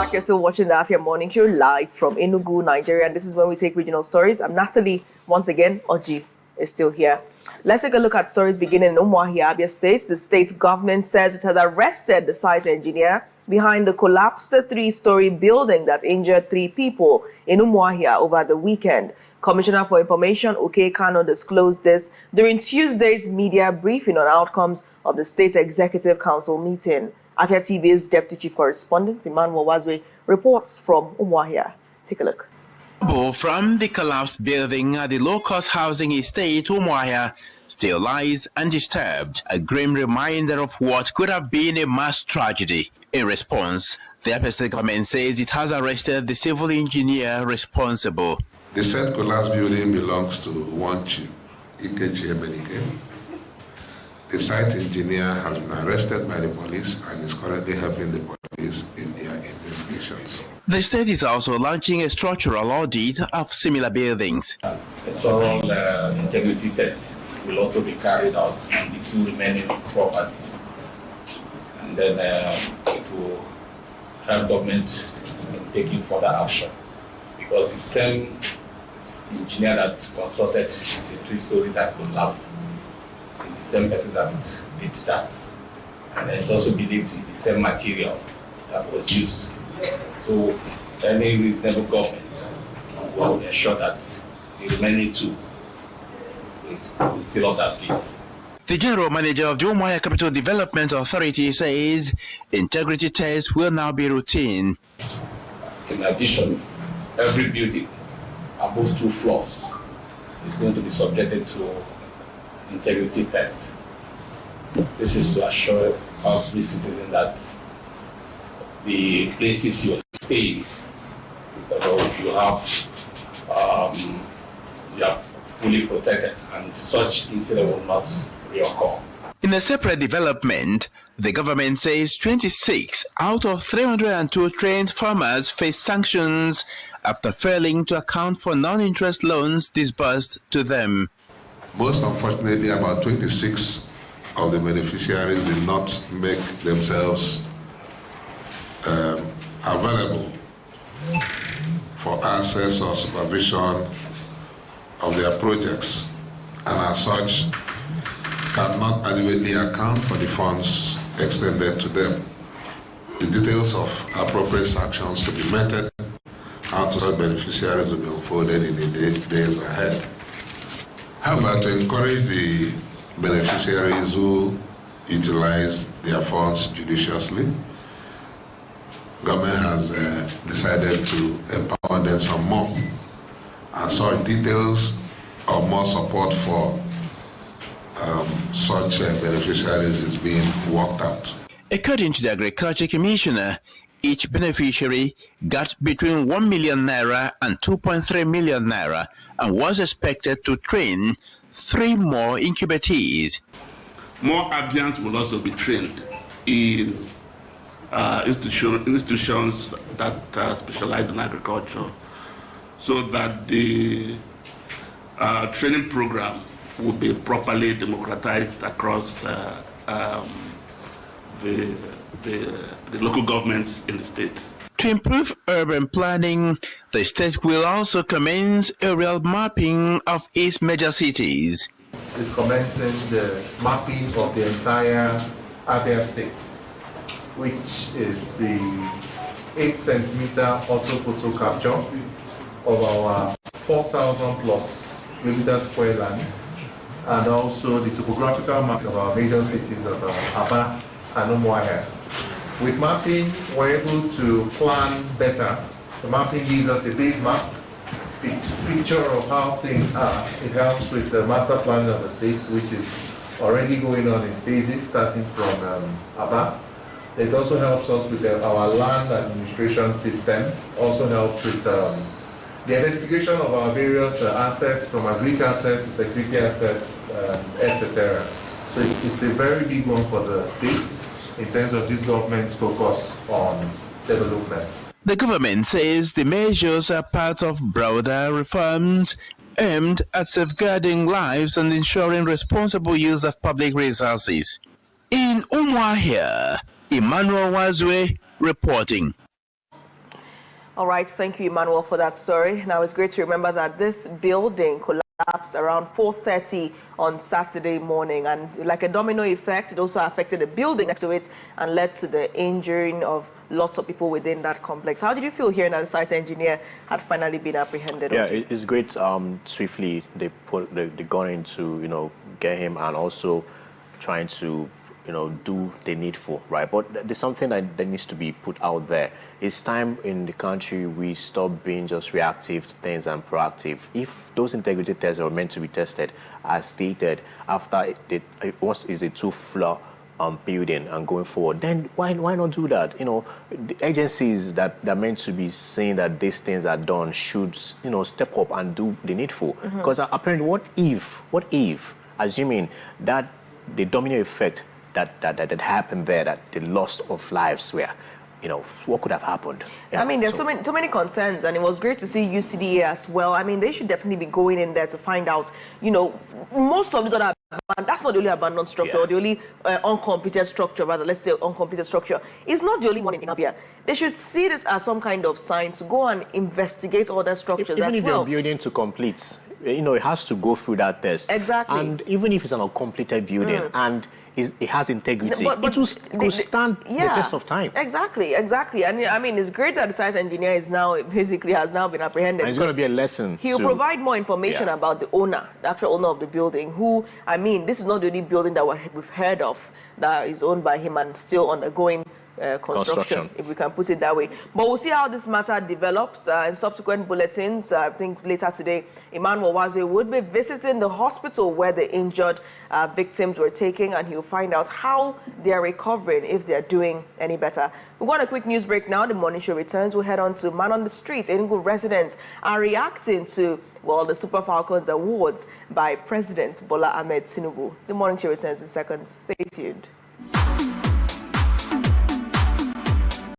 back. You're still watching the Afia Morning Show live from Enugu, Nigeria. And this is when we take regional stories. I'm Nathalie. Once again, Oji is still here. Let's take a look at stories beginning in Umuahia, Abia State. The state government says it has arrested the site engineer behind the collapsed three-storey building that injured 3 people in Umuahia over the weekend. Commissioner for Information, Okey Kanu, disclosed this during Tuesday's media briefing on outcomes of the State Executive Council meeting. Afia TV's Deputy Chief Correspondent, Emmanuel Nwazue, reports from Umuahia. Take a look. Rubble from the collapsed building at the low-cost housing estate, Umuahia, still lies undisturbed, a grim reminder of what could have been a mass tragedy. In response, the Abia State Government says it has arrested the civil engineer responsible. The said collapsed building belongs to one chief, Emmanuel. The site engineer has been arrested by the police and is currently helping the police in their investigations. The state is also launching a structural audit of similar buildings. A thorough integrity test will also be carried out on the 2 remaining properties. And then it will help government in taking further action. Because the same engineer that constructed the 3-storey that collapsed is the same person that did that. And it's also believed it's the same material that was used. So any reasonable government will ensure that the remaining 2 will still on that piece. The General Manager of the Umuahia Capital Development Authority says integrity tests will now be routine. In addition, every building above 2 floors is going to be subjected to integrity test. This is to assure every citizen that the places you stay, if you are fully protected, and such incident will not reoccur. In a separate development, the government says 26 out of 302 trained farmers face sanctions after failing to account for non-interest loans disbursed to them. Most unfortunately, about 26 of the beneficiaries did not make themselves available for access or supervision of their projects, and as such cannot adequately account for the funds extended to them. The details of appropriate sanctions to be meted out to such beneficiaries will be unfolded in the days ahead. However, to encourage the beneficiaries who utilize their funds judiciously, government has decided to empower them some more. And such details of more support for such beneficiaries is being worked out. According to the Agriculture Commissioner, each beneficiary got between 1 million naira and 2.3 million naira and was expected to train 3 more incubatees. More Abians will also be trained in institutions that specialize in agriculture, so that the training program will be properly democratized across the local governments in the state. To improve urban planning, the state will also commence aerial mapping of its major cities. It's commencing the mapping of the entire Abia State, which is the 8-centimeter orthophoto capture of our 4,000 plus kilometer square land, and also the topographical map of our major cities of Abia and Umuahia. With mapping, we're able to plan better. The mapping gives us a base map, picture of how things are. It helps with the master plan of the state, which is already going on in phases, starting from Abia. It also helps us with our land administration system, also helps with the identification of our various assets, from agri assets to security assets, etc. So it's a very big one for the states in terms of this government's focus on development. The government says the measures are part of broader reforms aimed at safeguarding lives and ensuring responsible use of public resources. In Umuahia, Emmanuel Nwazue reporting. All right, thank you, Emmanuel, for that story. Now, it's great to remember that this building collapsed around 4:30 on Saturday morning, and like a domino effect, it also affected the building next to it and led to the injuring of lots of people within that complex. How did you feel hearing that the site engineer had finally been apprehended? Yeah, it's great. Swiftly, they gone in to, get him, and also trying to, do the needful, right? But there's something that needs to be put out there. It's time in the country we stop being just reactive to things and proactive. If those integrity tests are meant to be tested, as stated, after it once is a two-floor building and going forward, then why not do that? The agencies that are meant to be saying that these things are done should, step up and do the needful. Because apparently, what if, assuming that the domino effect that happened there, that the loss of lives were, what could have happened? I mean, there's so many concerns, and it was great to see UCDA as well. I mean, they should definitely be going in there to find out, most of these other that's not the only abandoned structure, or the only uncompleted structure, rather, let's say uncompleted structure. It's not the only one in Abia. They should see this as some kind of sign to go and investigate other structures as well. Even if you're building to complete, it has to go through that test. Exactly. And even if it's an uncompleted building and it has integrity, it will stand the test of time. Exactly. And I mean, it's great that the site engineer has now been apprehended. And it's going to be a lesson. He'll provide more information about the owner, the actual owner of the building, who, I mean, this is not the only building that we've heard of that is owned by him and still undergoing construction, if we can put it that way. But we'll see how this matter develops in subsequent bulletins. I think later today, Emmanuel Nwazue would be visiting the hospital where the injured victims were taken, and he'll find out how they are recovering, if they are doing any better. We've got a quick news break now. The morning show returns. We'll head on to Man on the Street. Enugu residents are reacting to, the Super Falcons awards by President Bola Ahmed Tinubu. The morning show returns in seconds. Stay tuned.